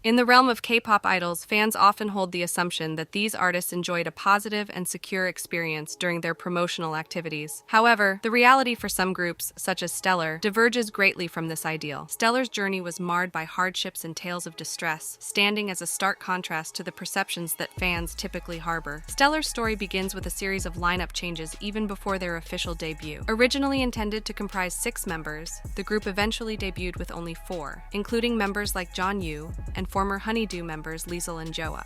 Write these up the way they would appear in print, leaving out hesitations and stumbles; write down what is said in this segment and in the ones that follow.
In the realm of K-pop idols, fans often hold the assumption that these artists enjoyed a positive and secure experience during their promotional activities. However, the reality for some groups, such as Stellar, diverges greatly from this ideal. Stellar's journey was marred by hardships and tales of distress, standing as a stark contrast to the perceptions that fans typically harbor. Stellar's story begins with a series of lineup changes even before their official debut. Originally intended to comprise 6 members, the group eventually debuted with only 4, including members like John Yoo and former Honeydew members Liesel and Joa.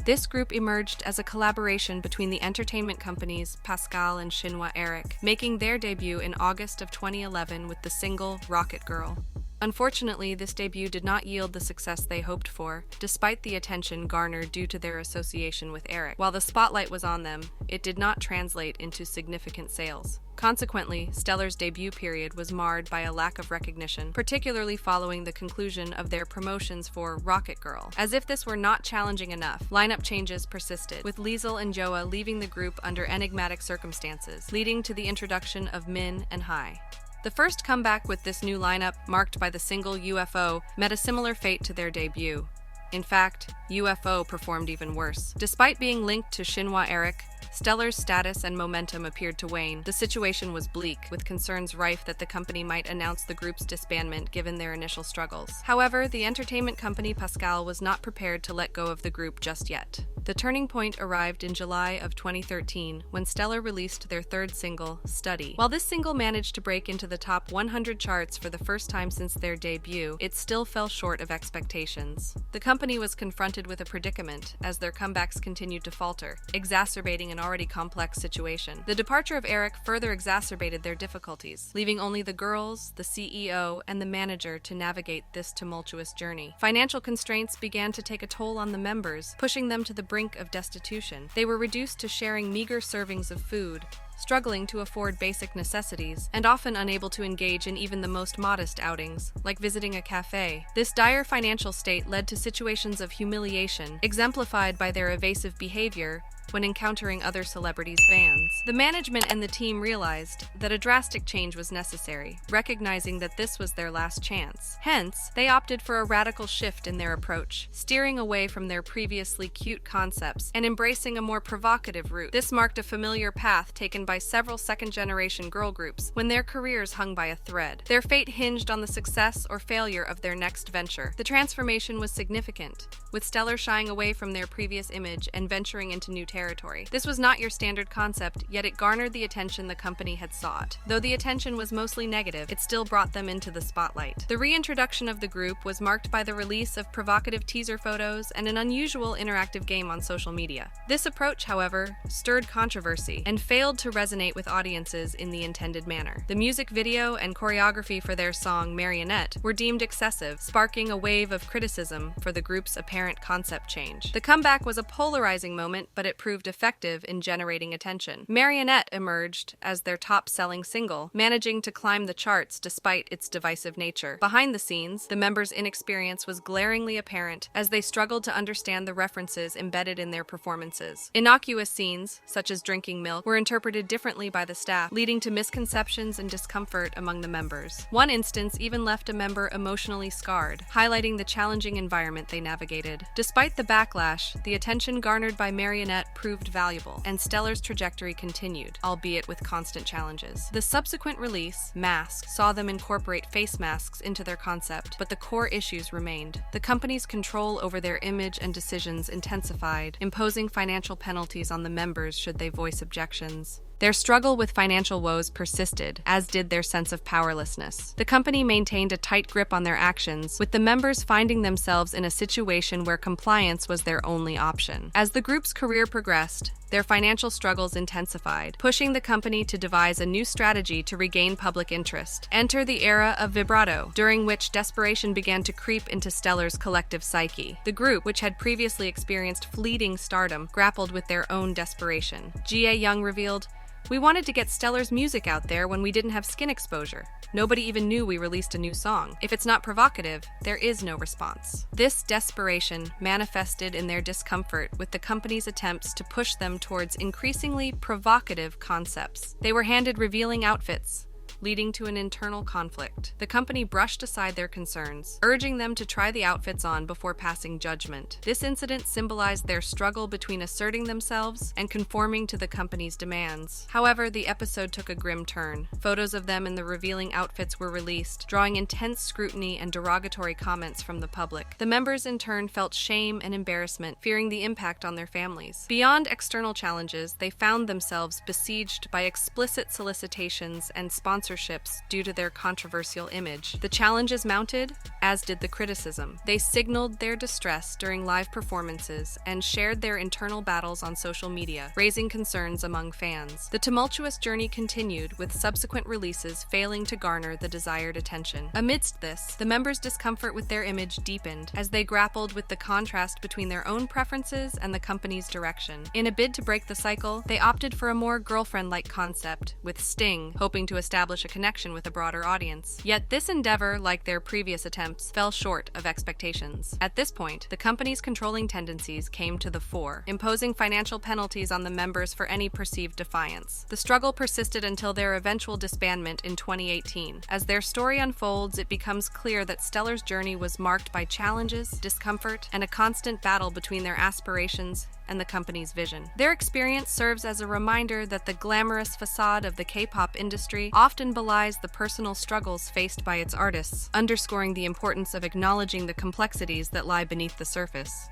This group emerged as a collaboration between the entertainment companies Pascal and Shinhwa Eric, making their debut in August of 2011 with the single Rocket Girl. Unfortunately, this debut did not yield the success they hoped for, despite the attention garnered due to their association with Eric. While the spotlight was on them, it did not translate into significant sales. Consequently, Stellar's debut period was marred by a lack of recognition, particularly following the conclusion of their promotions for Rocket Girl. As if this were not challenging enough, lineup changes persisted, with Liesel and Joa leaving the group under enigmatic circumstances, leading to the introduction of Min and Hai. The first comeback with this new lineup, marked by the single UFO, met a similar fate to their debut. In fact, UFO performed even worse. Despite being linked to Shinhwa Eric, Stellar's status and momentum appeared to wane. The situation was bleak, with concerns rife that the company might announce the group's disbandment given their initial struggles. However, the entertainment company Pascal was not prepared to let go of the group just yet. The turning point arrived in July of 2013 when Stellar released their third single, Study. While this single managed to break into the top 100 charts for the first time since their debut, it still fell short of expectations. The company was confronted with a predicament as their comebacks continued to falter, exacerbating an already complex situation. The departure of Eric further exacerbated their difficulties, leaving only the girls, the CEO, and the manager to navigate this tumultuous journey. Financial constraints began to take a toll on the members, pushing them to the brink of destitution. They were reduced to sharing meager servings of food, struggling to afford basic necessities, and often unable to engage in even the most modest outings, like visiting a cafe. This dire financial state led to situations of humiliation, exemplified by their evasive behavior when encountering other celebrities' fans. The management and the team realized that a drastic change was necessary, recognizing that this was their last chance. Hence, they opted for a radical shift in their approach, steering away from their previously cute concepts and embracing a more provocative route. This marked a familiar path taken by several second-generation girl groups when their careers hung by a thread. Their fate hinged on the success or failure of their next venture. The transformation was significant, with Stellar shying away from their previous image and venturing into new territory. This was not your standard concept, yet it garnered the attention the company had sought. Though the attention was mostly negative, it still brought them into the spotlight. The reintroduction of the group was marked by the release of provocative teaser photos and an unusual interactive game on social media. This approach, however, stirred controversy and failed to resonate with audiences in the intended manner. The music video and choreography for their song Marionette were deemed excessive, sparking a wave of criticism for the group's apparent concept change. The comeback was a polarizing moment, but it proved effective in generating attention. Marionette emerged as their top-selling single, managing to climb the charts despite its divisive nature. Behind the scenes, the members' inexperience was glaringly apparent as they struggled to understand the references embedded in their performances. Innocuous scenes, such as drinking milk, were interpreted differently by the staff, leading to misconceptions and discomfort among the members. One instance even left a member emotionally scarred, highlighting the challenging environment they navigated. Despite the backlash, the attention garnered by Marionette proved valuable, and Stellar's trajectory continued, albeit with constant challenges. The subsequent release, Mask, saw them incorporate face masks into their concept, but the core issues remained. The company's control over their image and decisions intensified, imposing financial penalties on the members should they voice objections. Their struggle with financial woes persisted, as did their sense of powerlessness. The company maintained a tight grip on their actions, with the members finding themselves in a situation where compliance was their only option. As the group's career progressed, their financial struggles intensified, pushing the company to devise a new strategy to regain public interest. Enter the era of vibrato, during which desperation began to creep into Stellar's collective psyche. The group, which had previously experienced fleeting stardom, grappled with their own desperation. Ga Young revealed, "We wanted to get Stellar's music out there when we didn't have skin exposure. Nobody even knew we released a new song. If it's not provocative, there is no response." This desperation manifested in their discomfort with the company's attempts to push them towards increasingly provocative concepts. They were handed revealing outfits, leading to an internal conflict. The company brushed aside their concerns, urging them to try the outfits on before passing judgment. This incident symbolized their struggle between asserting themselves and conforming to the company's demands. However, the episode took a grim turn. Photos of them in the revealing outfits were released, drawing intense scrutiny and derogatory comments from the public. The members in turn felt shame and embarrassment, fearing the impact on their families. Beyond external challenges, they found themselves besieged by explicit solicitations and sponsorships due to their controversial image. The challenges mounted, as did the criticism. They signaled their distress during live performances and shared their internal battles on social media, raising concerns among fans. The tumultuous journey continued, with subsequent releases failing to garner the desired attention. Amidst this, the members' discomfort with their image deepened as they grappled with the contrast between their own preferences and the company's direction. In a bid to break the cycle, they opted for a more girlfriend-like concept, with Sting, hoping to establish a connection with a broader audience. Yet this endeavor, like their previous attempts, fell short of expectations. At this point, the company's controlling tendencies came to the fore, imposing financial penalties on the members for any perceived defiance. The struggle persisted until their eventual disbandment in 2018. As their story unfolds, it becomes clear that Stellar's journey was marked by challenges, discomfort, and a constant battle between their aspirations and the company's vision. Their experience serves as a reminder that the glamorous facade of the K-pop industry often belies the personal struggles faced by its artists, underscoring the importance of acknowledging the complexities that lie beneath the surface.